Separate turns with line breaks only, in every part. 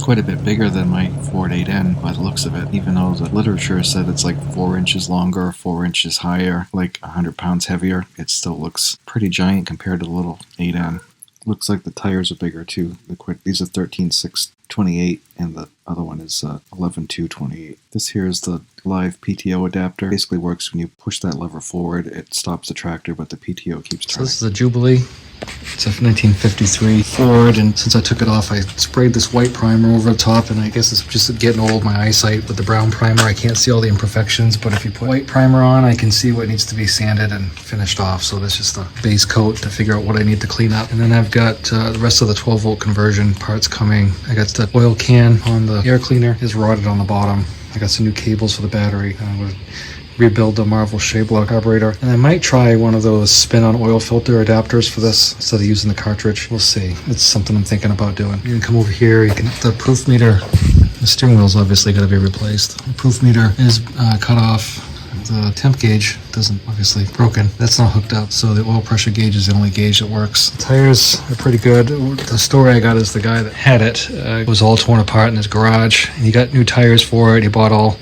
quite a bit bigger than my Ford 8N by the looks of it, even though the literature said it's like 4 inches longer, 4 inches higher, like 100 pounds heavier. It still looks pretty giant compared to the little 8N. Looks like the tires are bigger too. These are 13.6/28 and the other one is 11.2/28. This here is the live PTO adapter. Basically works when you push that lever forward, it stops the tractor, but the PTO keeps turning. So this is the Jubilee. It's a 1953 Ford, and since I took it off, I sprayed this white primer over the top, and I guess it's just getting old, my eyesight. With the brown primer, I can't see all the imperfections, but if you put white primer on, I can see what needs to be sanded and finished off. So that's just the base coat to figure out what I need to clean up. And then I've got the rest of the 12-volt conversion parts coming. I got the oil can on the air cleaner is rotted on the bottom. I got some new cables for the battery. I'm going to rebuild the Marvel Shea Block carburetor. And I might try one of those spin-on oil filter adapters for this instead of using the cartridge. We'll see. It's something I'm thinking about doing. You can come over here. The proof meter, the steering wheel's obviously got to be replaced. The proof meter is cut off. The temp gauge doesn't, obviously broken. That's not hooked up, so the oil pressure gauge is the only gauge that works. The tires are pretty good. The story I got is the guy that had it was all torn apart in his garage, and he got new tires for it. He bought all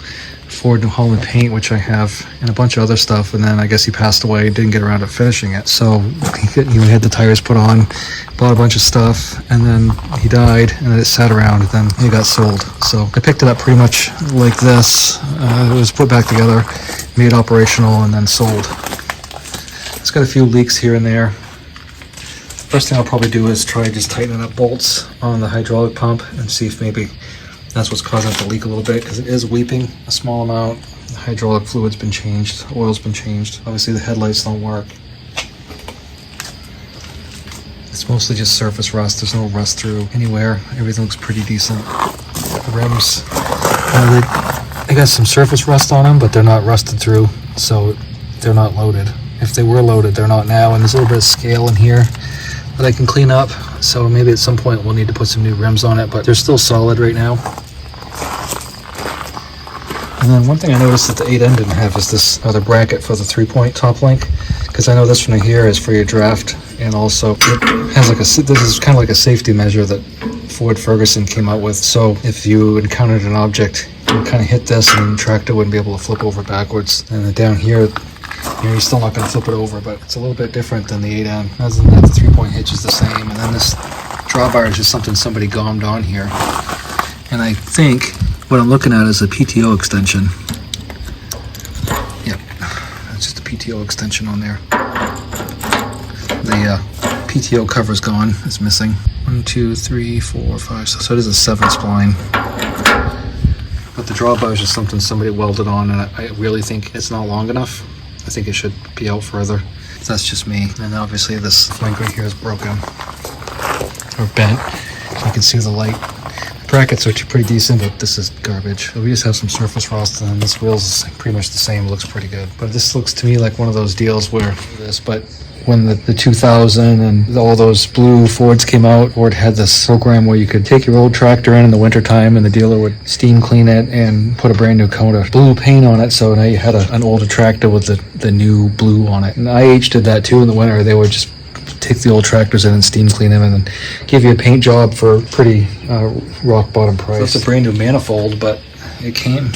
Ford New Holland paint, which I have, and a bunch of other stuff, and then I guess he passed away and didn't get around to finishing it. So he had the tires put on, bought a bunch of stuff, and then he died, and then it sat around, and then it got sold. So I picked it up pretty much like this. It was put back together, made operational, and then sold. It's got a few leaks here and there. First thing I'll probably do is try just tightening up bolts on the hydraulic pump and see if maybe that's what's causing it to leak a little bit, because it is weeping a small amount. The hydraulic fluid's been changed, the oil's been changed. Obviously the headlights don't work. It's mostly just surface rust. There's no rust through anywhere. Everything looks pretty decent. The rims, they got some surface rust on them, but they're not rusted through, so they're not loaded. If they were loaded, they're not now, and there's a little bit of scale in here that I can clean up, so maybe at some point we'll need to put some new rims on it, but they're still solid right now. And then one thing I noticed that the 8N didn't have is this other bracket for the 3-point top link, because I know this one here is for your draft, and also it has like this is kind of like a safety measure that Ford Ferguson came out with. So if you encountered an object, you would kind of hit this and the tractor wouldn't be able to flip over backwards. And then down here, you're still not going to flip it over, but it's a little bit different than the 8N. Other than that, the 3-point hitch is the same, and then this drawbar is just something somebody gommed on here. And I think what I'm looking at is a PTO extension. Yep, that's just a PTO extension on there. The PTO cover's gone, it's missing. 1, 2, 3, 4, 5, so it is a 7 spline. But the drawbar is just something somebody welded on, and I really think it's not long enough. I think it should be out further. That's just me. And obviously this link right here is broken or bent. You can see the light. Brackets are pretty decent, but this is garbage. We just have some surface rust, and this wheel's pretty much the same. It looks pretty good. But this looks to me like one of those deals where when the 2000 and all those blue Fords came out, Ford had this program where you could take your old tractor in the wintertime and the dealer would steam clean it and put a brand new coat of blue paint on it. So now you had an older tractor with the new blue on it. And IH did that too in the winter. They would just take the old tractors in and steam clean them and then give you a paint job for a pretty rock bottom price. So it's a brand new manifold, but it came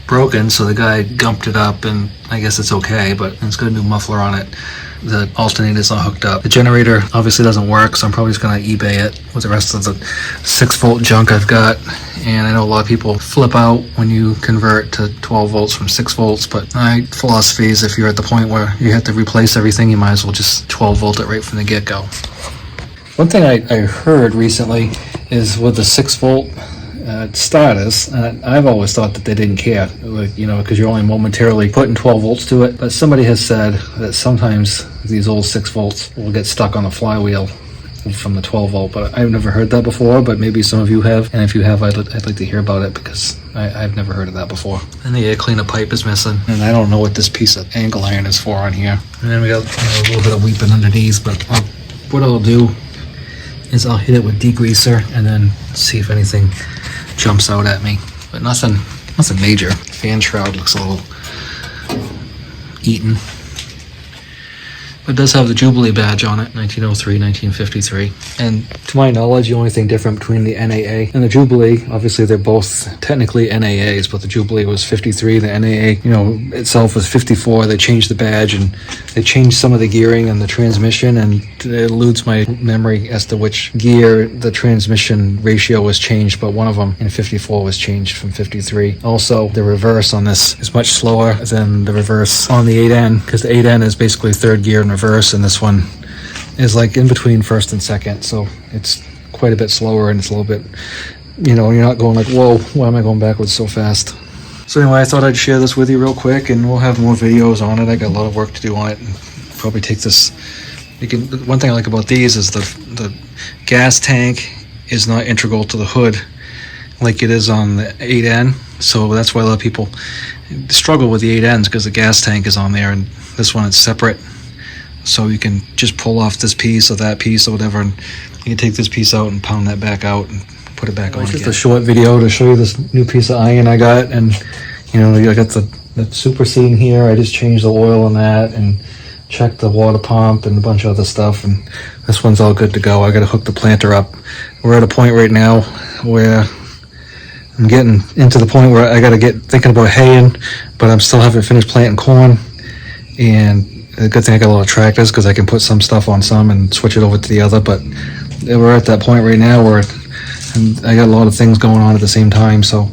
broken, so the guy gumped it up, and I guess it's okay, but it's got a new muffler on it. The alternator's not hooked up. The generator obviously doesn't work, so I'm probably just going to eBay it with the rest of the 6-volt junk I've got. And I know a lot of people flip out when you convert to 12 volts from 6 volts, but my philosophy is if you're at the point where you have to replace everything, you might as well just 12 volt it right from the get-go. One thing I heard recently is with the 6-volt starters, I've always thought that they didn't care, because you're only momentarily putting 12 volts to it. But somebody has said that sometimes these old 6 volts will get stuck on the flywheel from the 12 volt. But I've never heard that before, but maybe some of you have. And if you have, I'd like to hear about it, because I've never heard of that before. And the air cleaner pipe is missing. And I don't know what this piece of angle iron is for on here. And then we got a little bit of weeping underneath, but what I'll do is I'll hit it with degreaser and then see if anything jumps out at me, but nothing major. Fan shroud looks a little eaten, It does have the Jubilee badge on it, 1903, 1953. And to my knowledge, the only thing different between the NAA and the Jubilee, obviously they're both technically NAAs, but the Jubilee was 53, the NAA, itself was 54. They changed the badge and they changed some of the gearing and the transmission, and it eludes my memory as to which gear the transmission ratio was changed, but one of them in 54 was changed from 53. Also, the reverse on this is much slower than the reverse on the 8N, because the 8N is basically third gear in reverse, and this one is like in between first and second, so it's quite a bit slower, and it's a little bit, you're not going like, whoa, why am I going backwards so fast? So anyway, I thought I'd share this with you real quick, and we'll have more videos on it. I got a lot of work to do on it, and probably take this. One thing I like about these is the gas tank is not integral to the hood like it is on the 8N, so that's why a lot of people struggle with the 8Ns, because the gas tank is on there, and this one is separate. So you can just pull off this piece or that piece or whatever, and you can take this piece out and pound that back out and put it back on again. Just a short video to show you this new piece of iron I got, and I got the super scene here. I just changed the oil on that and checked the water pump and a bunch of other stuff, and this one's all good to go. I got to hook the planter up. We're at a point right now where I'm getting into the point where I got to get thinking about haying, but I'm still haven't finished planting corn. And the good thing I got a lot of tractors, because I can put some stuff on some and switch it over to the other. But we're at that point right now where I got a lot of things going on at the same time. So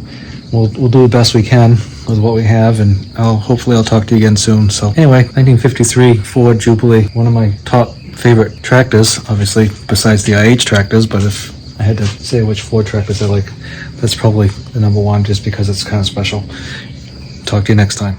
we'll do the best we can with what we have, and hopefully I'll talk to you again soon. So anyway, 1953 Ford Jubilee, one of my top favorite tractors, obviously besides the IH tractors. But if I had to say which Ford tractors I like, that's probably the number one, just because it's kind of special. Talk to you next time.